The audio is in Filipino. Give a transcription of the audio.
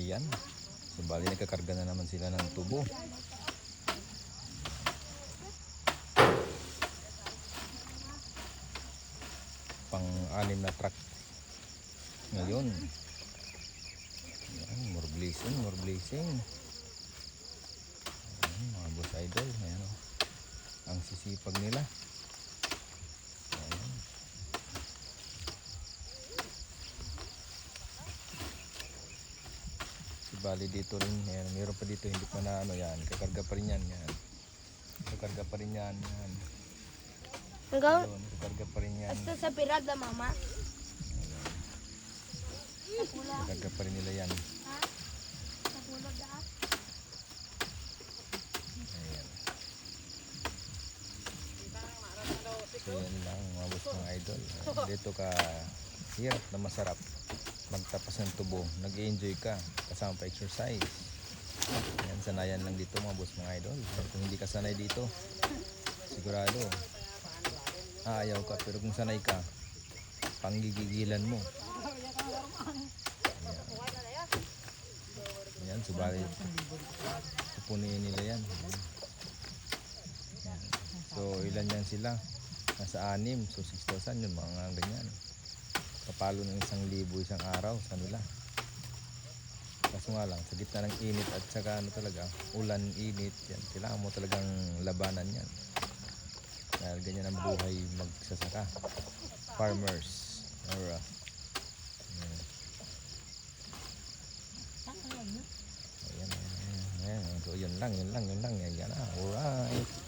Ayan. So bali nagkakarga na naman sila ng tubo. Pang-anim na truck ngayon. Ayan, more blessing, more blessing. Ayan, mga boss idol. Ayan, oh. Ang sisipag nila. Ayan. Bali dito rin, ayan, meron pa dito hindi pa na ano yan, kakarga pa rin yan, yan. Kakarga pa rin yan, yan. Hanggang Doon, kakarga pa rin yan. hasta sa pirada, mama. Kakarga pa rin nila yan. Ayan. So yan lang mga boss mga idol. Dito ka hirap na masarap magtapas ng tubo, nag-enjoy ka kasama pa exercise. Yan, sanayan lang dito mga boss mga idol. Kung hindi ka sanay dito, sigurado ayaw ka, pero kung sanay ka, panggigigilan mo. Yan, subalit pupunin nila yan. Yan. So ilan yan sila? Nasa 6, so 6,000 yun, mga ganyan. Kapalo ng 1,000 isang araw sa nila. Kaso nga lang, sa gitna ng init at saka ano talaga, ulan, init, yan, kailangan mo talagang labanan yan. Dahil ganyan ang buhay magsasaka. Farmers. Or, ayan, ayan. So yun lang. Yan na. Alright.